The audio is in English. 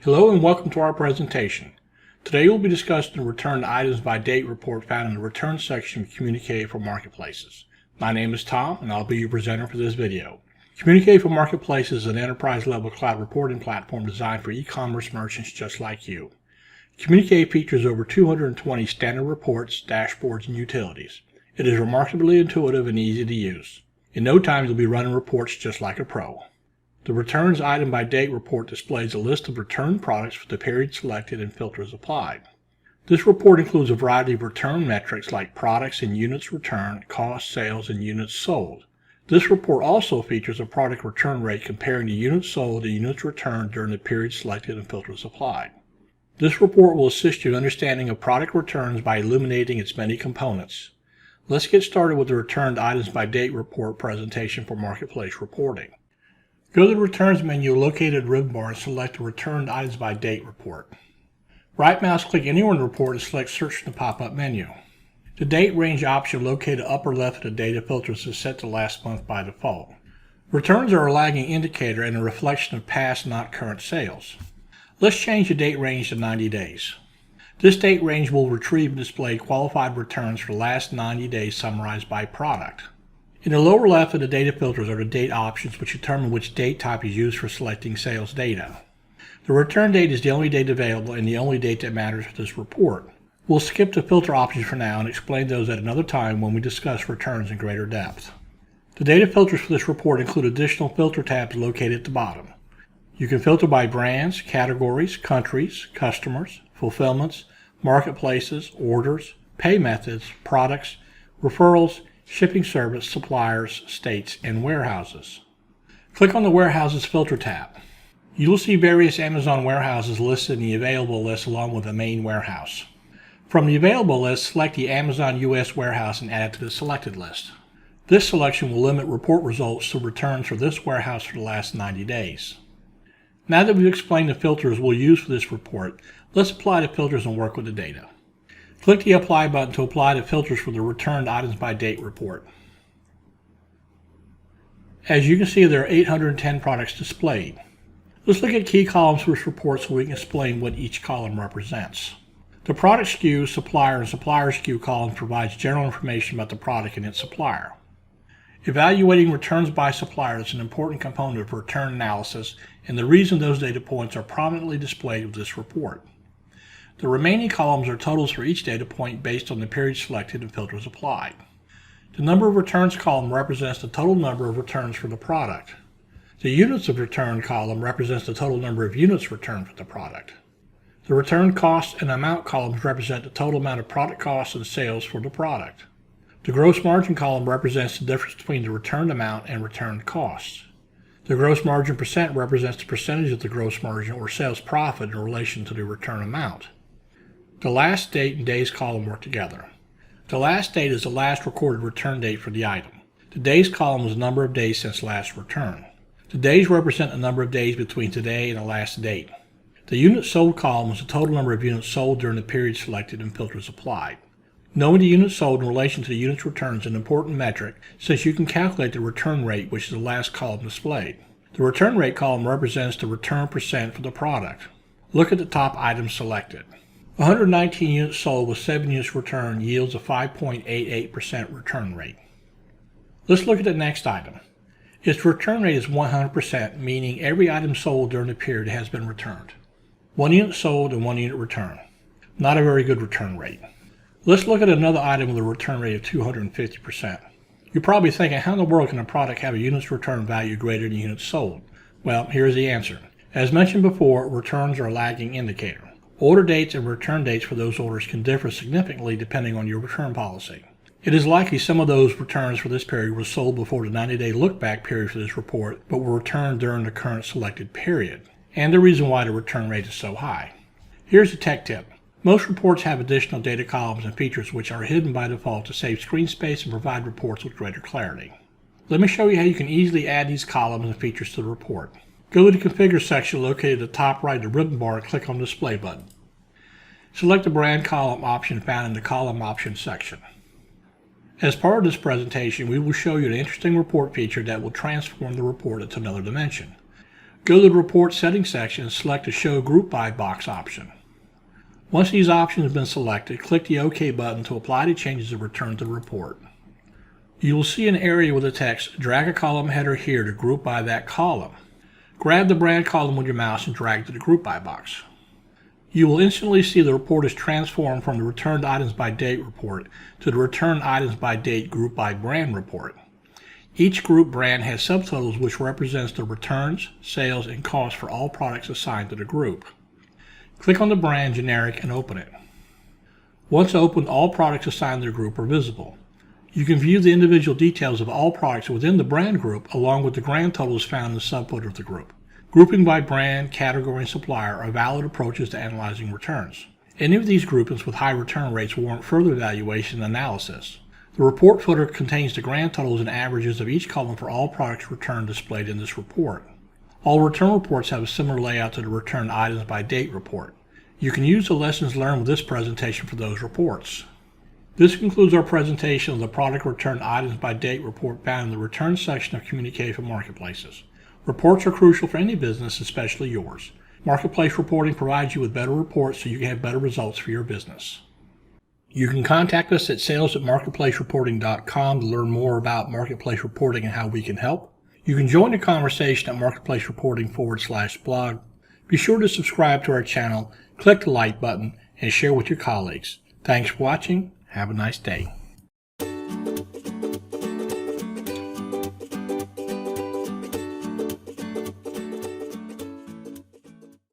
Hello and welcome to our presentation. Today we'll be discussing the returned items by date report found in the return section of Communicate for Marketplaces. My name is Tom and I'll be your presenter for this video. Communicate for Marketplaces is an enterprise-level cloud reporting platform designed for e-commerce merchants just like you. Communicate features over 220 standard reports, dashboards, and utilities. It is remarkably intuitive and easy to use. In no time you'll be running reports just like a pro. The Returns Item by Date report displays a list of returned products for the period selected and filters applied. This report includes a variety of return metrics like products and units returned, cost, sales, and units sold. This report also features a product return rate comparing the units sold and units returned during the period selected and filters applied. This report will assist you in understanding of product returns by illuminating its many components. Let's get started with the Returned Items by Date report presentation for Marketplace Reporting. Go to the Returns menu located in the ribbon bar and select the Returned Items by Date report. Right mouse click anywhere in the report and select Search in the pop-up menu. The Date Range option located upper left of the data filters is set to last month by default. Returns are a lagging indicator and a reflection of past, not current sales. Let's change the date range to 90 days. This date range will retrieve and display qualified returns for the last 90 days summarized by product. In the lower left of the data filters are the date options which determine which date type is used for selecting sales data. The return date is the only date available and the only date that matters for this report. We'll skip the filter options for now and explain those at another time when we discuss returns in greater depth. The data filters for this report include additional filter tabs located at the bottom. You can filter by brands, categories, countries, customers, fulfillments, marketplaces, orders, pay methods, products, referrals, shipping service, suppliers, states, and warehouses. Click on the Warehouses filter tab. You will see various Amazon warehouses listed in the available list along with the main warehouse. From the available list, select the Amazon US warehouse and add it to the selected list. This selection will limit report results to returns for this warehouse for the last 90 days. Now that we've explained the filters we'll use for this report, let's apply the filters and work with the data. Click the Apply button to apply the filters for the Returned Items by Date report. As you can see, there are 810 products displayed. Let's look at key columns for this report so we can explain what each column represents. The Product SKU, Supplier, and Supplier SKU column provides general information about the product and its supplier. Evaluating returns by supplier is an important component of return analysis, and the reason those data points are prominently displayed with this report. The remaining columns are totals for each data point based on the period selected and filters applied. The Number of Returns column represents the total number of returns for the product. The Units of Return column represents the total number of units returned for the product. The Return Cost and Amount columns represent the total amount of product costs and sales for the product. The Gross Margin column represents the difference between the returned amount and returned costs. The Gross Margin percent represents the percentage of the gross margin or sales profit in relation to the return amount. The Last Date and Days column work together. The last date is the last recorded return date for the item. The Days column is the number of days since last return. The days represent the number of days between today and the last date. The Units Sold column is the total number of units sold during the period selected and filters applied. Knowing the units sold in relation to the units returned is an important metric since you can calculate the return rate, which is the last column displayed. The Return Rate column represents the return percent for the product. Look at the top items selected. 119 units sold with 7 units returned yields a 5.88% return rate. Let's look at the next item. Its return rate is 100%, meaning every item sold during the period has been returned. 1 unit sold and 1 unit returned. Not a very good return rate. Let's look at another item with a return rate of 250%. You're probably thinking, how in the world can a product have a units return value greater than units sold? Well, here's the answer. As mentioned before, returns are a lagging indicator. Order dates and return dates for those orders can differ significantly depending on your return policy. It is likely some of those returns for this period were sold before the 90-day look-back period for this report, but were returned during the current selected period, and the reason why the return rate is so high. Here's a tech tip. Most reports have additional data columns and features which are hidden by default to save screen space and provide reports with greater clarity. Let me show you how you can easily add these columns and features to the report. Go to the Configure section located at the top right of the ribbon bar and click on the Display button. Select the Brand Column option found in the Column Options section. As part of this presentation, we will show you an interesting report feature that will transform the report into another dimension. Go to the Report Settings section and select the Show Group By box option. Once these options have been selected, click the OK button to apply the changes and return to the report. You will see an area with the text, drag a column header here to group by that column. Grab the brand column with your mouse and drag to the Group By box. You will instantly see the report is transformed from the Returned Items by Date report to the Returned Items by Date Group By Brand report. Each group brand has subtotals which represents the returns, sales, and costs for all products assigned to the group. Click on the brand generic and open it. Once opened, all products assigned to the group are visible. You can view the individual details of all products within the brand group along with the grand totals found in the subfooter of the group. Grouping by brand, category, and supplier are valid approaches to analyzing returns. Any of these groupings with high return rates warrant further evaluation and analysis. The report footer contains the grand totals and averages of each column for all products returned displayed in this report. All return reports have a similar layout to the Returned Items by Date report. You can use the lessons learned with this presentation for those reports. This concludes our presentation of the Product Returned Items by Date report found in the Return section of Communicated for Marketplaces. Reports are crucial for any business, especially yours. Marketplace reporting provides you with better reports so you can have better results for your business. You can contact us at sales@marketplacereporting.com to learn more about marketplace reporting and how we can help. You can join the conversation at marketplacereporting.com/blog. Be sure to subscribe to our channel, click the like button, and share with your colleagues. Thanks for watching. Have a nice day.